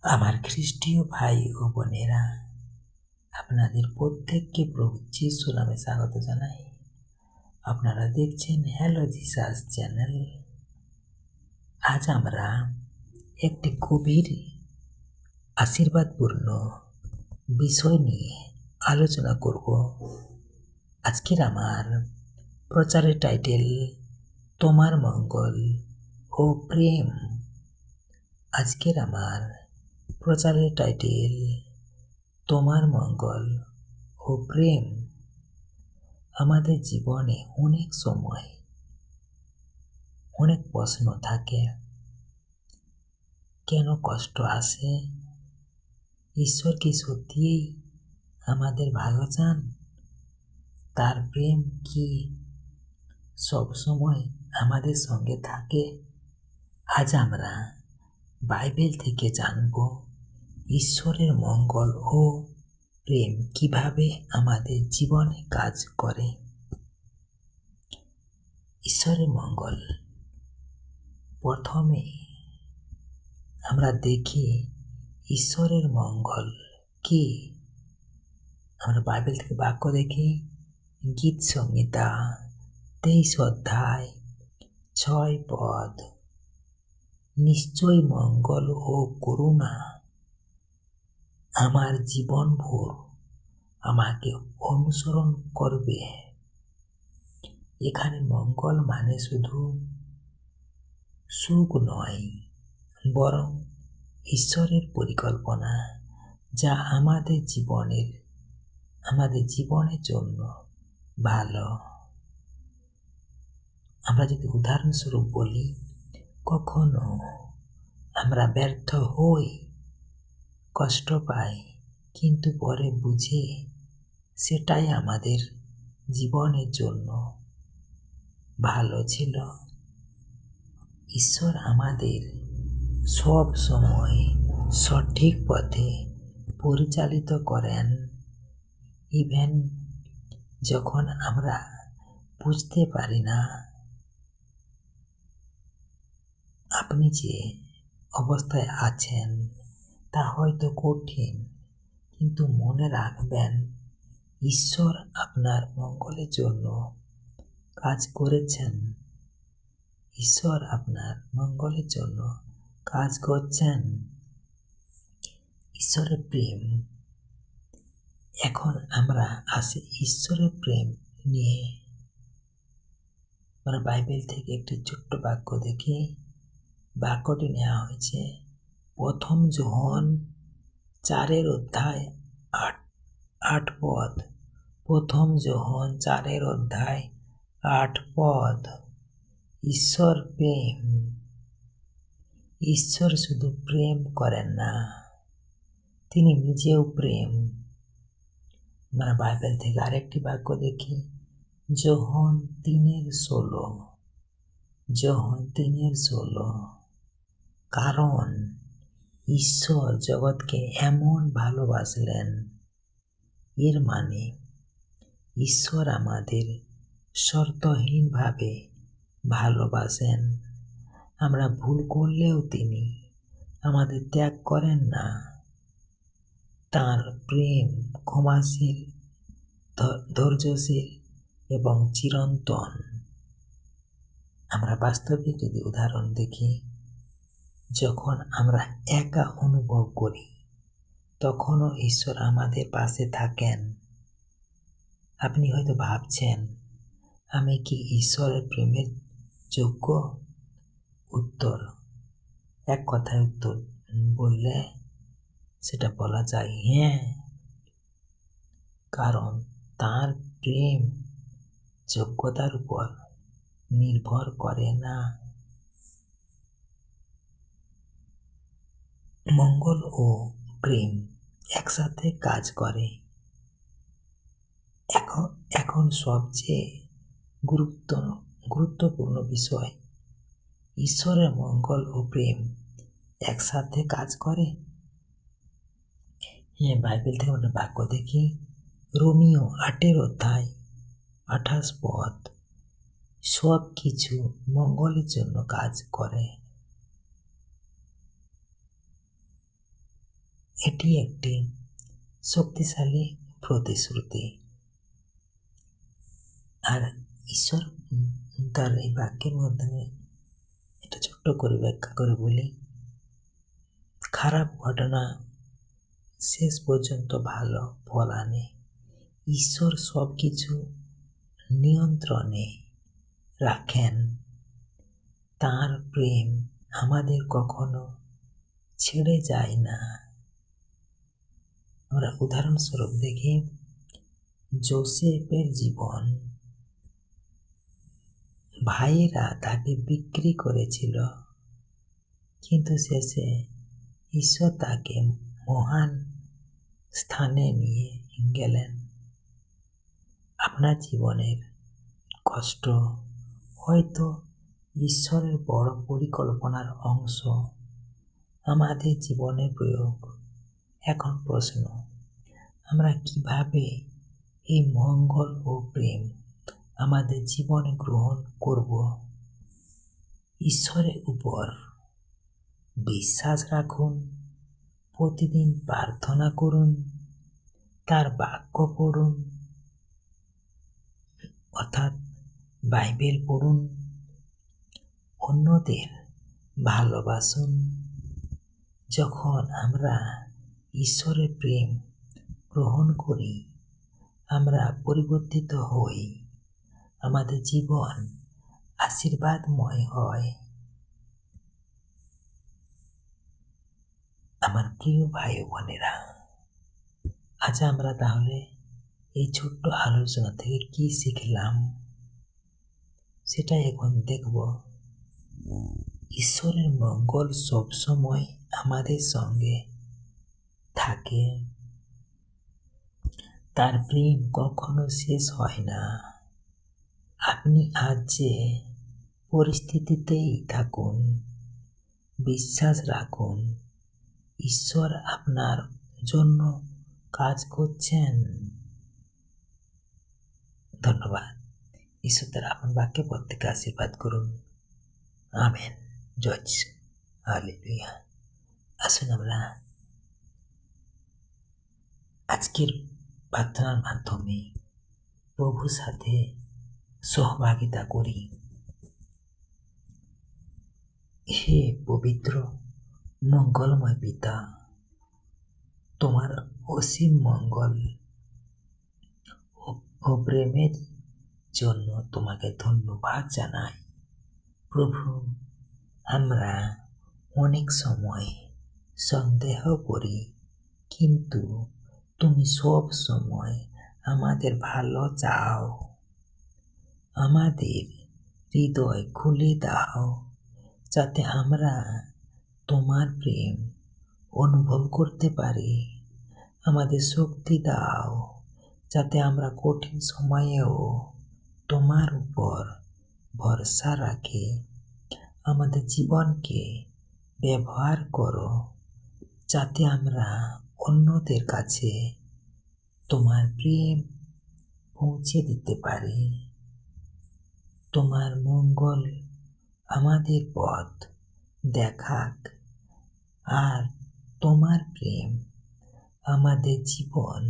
আমার খ্রিস্টীয় ভাই ও বোনেরা, আপনাদের প্রত্যেককে প্রভু যিশু নামে স্বাগত জানাই। আপনারা দেখছেন হ্যালো জিসাস চ্যানেল। আজ আমরা একটি গভীর আশীর্বাদপূর্ণ বিষয় নিয়ে আলোচনা করব। আজকের আমার প্রচারের টাইটেল তোমার মঙ্গল ও প্রেম। আজকের আমার প্রচারের টাইটেল তোমার মঙ্গল ও প্রেম। আমাদের জীবনে অনেক সময় অনেক প্রশ্ন থাকে। কেন কষ্ট আসে? ঈশ্বর কি সত্যিই আমাদের ভালো চান? তার প্রেম কি সব সময় আমাদের সঙ্গে থাকে? আজ আমরা বাইবেল থেকে জানব ঈশ্বরের মঙ্গল ও প্রেম কিভাবে আমাদের জীবনে কাজ করে। ঈশ্বরের মঙ্গল, প্রথমে আমরা দেখি ঈশ্বরের মঙ্গল কি। আমরা বাইবেল থেকে বাক্য দেখি, গীত সংহিতা 23 অধ্যায় 6 পদ। নিশ্চয় মঙ্গল ও করুণা আমার জীবনভর আমাকে অনুসরণ করবে। এখানে মঙ্গল মানে শুধু সুখ নয়, বরং ঈশ্বরের পরিকল্পনা যা আমাদের জীবনের জন্য ভালো। আমরা যদি উদাহরণস্বরূপ বলি, কখনো আমরা ব্যর্থ হই, কষ্ট পাই, কিন্তু পরে বুঝি সেটাই আমাদের জীবনের জন্য ভালো ছিল। ঈশ্বর আমাদের সব সময় সঠিক পথে পরিচালিত করেন, ইভেন যখন আমরা বুঝতে পারি না। আপনি যে অবস্থায় আছেন তা হয়তো কঠিন, কিন্তু মনে রাখবেন ঈশ্বর আপনার মঙ্গলের জন্য কাজ করেছেন। ঈশ্বর আপনার মঙ্গলের জন্য কাজ করছেন। ঈশ্বরের প্রেম। এখন আমরা আসি ঈশ্বরের প্রেম নিয়ে। আমরা বাইবেল থেকে একটি ছোট্ট বাক্য দেখি। বাক্যটি নেওয়া হয়েছে প্রথম যোহন 4 অধ্যায় 8 পদ। প্রথম যোহন 4 অধ্যায় 8 পদ। ঈশ্বর প্রেম। ঈশ্বর শুধু প্রেম করেন না, তিনি নিজেও প্রেম। আমরা বাইবেল থেকে আরেকটি বাক্য দেখি, যোহন 3:16। যোহন 3:16। কারণ ঈশ্বর জগৎকে এমন ভালোবাসলেন। এর মানে ঈশ্বর আমাদের শর্তহীনভাবে ভালোবাসেন। আমরা ভুল করলেও তিনি আমাদের ত্যাগ করেন না। তাঁর প্রেম ক্ষমাশীল, ধৈর্যশীল এবং চিরন্তন। আমরা বাস্তবিক যদি উদাহরণ দেখি, যখন আমরা একা অনুভব করি তখনও ঈশ্বর আমাদের পাশে থাকেন। আপনি হয়তো ভাবছেন, আমি কি ঈশ্বরের প্রেমের যোগ্য? উত্তর, এক কথায় উত্তর বললে সেটা বলা যায় হ্যাঁ। কারণ তার প্রেম যোগ্যতার উপর নির্ভর করে না। মঙ্গল ও প্রেম একসাথে কাজ করে। এখন সবচেয়ে গুরুত্বপূর্ণ বিষয়, ঈশ্বরের মঙ্গল ও প্রেম একসাথে কাজ করে। হ্যাঁ, বাইবেল থেকে আমরা বাক্য দেখি, রোমিও 8 অধ্যায় 28 পদ। সব কিছু মঙ্গলের জন্য কাজ করে। এটি একটি শক্তিশালী প্রতিশ্রুতি। আর ঈশ্বর তার এই বাক্যের মাধ্যমে এটা ছোট্ট করে ব্যাখ্যা করে বলি, খারাপ ঘটনা শেষ পর্যন্ত ভালো ফল আনে। ঈশ্বর সব কিছু নিয়ন্ত্রণে রাখেন। তার প্রেম আমাদের কখনো ছেড়ে যায় না। আমরা উদাহরণস্বরূপ দেখি যোসেফের জীবন। ভাইয়েরা তাকে বিক্রি করেছিল, কিন্তু শেষে ঈশ্বর তাকে মহান স্থানে নিয়ে গেলেন। আপনার জীবনের কষ্ট হয়তো ঈশ্বরের বড় পরিকল্পনার অংশ। আমাদের জীবনে প্রয়োগ। এখন প্রশ্ন, আমরা কিভাবে এই মঙ্গল ও প্রেম আমাদের জীবনে গ্রহণ করব? ঈশ্বরের উপর বিশ্বাস রাখুন, প্রতিদিন প্রার্থনা করুন, তার বাক্য পড়ুন, অর্থাৎ বাইবেল পড়ুন, অন্যদের ভালোবাসুন। যখন আমরা ঈশ্বরের প্রেম গ্রহণ করি, আমরা পরিবর্তিত হই, আমাদের জীবন আশীর্বাদময় হয়। আমার প্রিয় ভাই বোনেরা, আজ আমরা তাহলে এই ছোট্ট আলোচনা থেকে কি শিখলাম সেটাই এখন দেখব। ঈশ্বরের মঙ্গল সবসময় আমাদের সঙ্গে থাকে। তার প্রেম কখনো শেষ হয় না। আপনি আজ যে পরিস্থিতিতেই থাকুন, বিশ্বাস রাখুন, ঈশ্বর আপনার জন্য কাজ করছেন। ধন্যবাদ। ঈশ্বর তার আপনার বাক্যে প্রত্যেককে আশীর্বাদ করুন। আমেন। জয় যিশু। হালেলুয়া। আসুন আমরা আজকের প্রার্থনার মাধ্যমে প্রভুর সাথে সহভাগিতা করি। হে পবিত্র মঙ্গলময় পিতা, তোমার অসীম মঙ্গল ও প্রেমের জন্য তোমাকে ধন্যবাদ জানাই। প্রভু, আমরা অনেক সময় সন্দেহ করি, কিন্তু তুমি সব সময় আমাদের ভালো চাও। আমাদের হৃদয় খুলে দাও, যাতে আমরা তোমার প্রেম অনুভব করতে পারি। আমাদের শক্তি দাও, যাতে আমরা কঠিন সময়েও তোমার উপর ভরসা রাখি। আমাদের জীবনকে ব্যবহার করো, যাতে আমরা অন্যদের কাছে তোমার প্রেম পৌঁছে দিতে পারি। তোমার মঙ্গল আমাদের পথ দেখাক, আর তোমার প্রেম আমাদের জীবন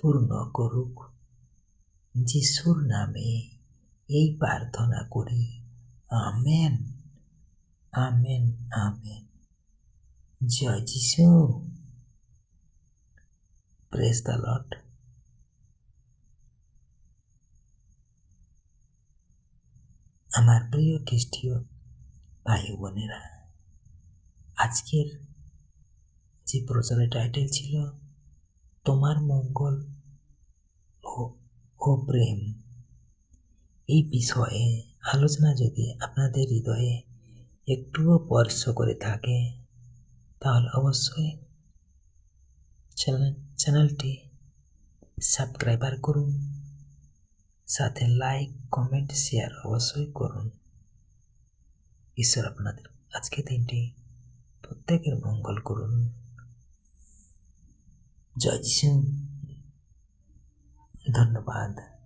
পূর্ণ করুক। যিশুর নামে এই প্রার্থনা করি। Amen, amen, amen. জয় যিশু। Praise the lord. আমার প্রিয় খ্রিস্টীয় ভাই বোনেরা, আজকের যে প্রচারের টাইটেল ছিল তোমার মঙ্গল ও প্রেম, এই বিষয়ে আলোচনা যদি আপনাদের হৃদয়ে একটুও স্পর্শ করে থাকে, তাহলে অবশ্যই চ্যানেলটি সাবস্ক্রাইবার করুন, সাথে লাইক, কমেন্ট, শেয়ার অবশ্যই করুন। ঈশ্বর আপনাদের আজকে দিনটি প্রত্যেকের মঙ্গল করুন। জয় যিশু। ধন্যবাদ।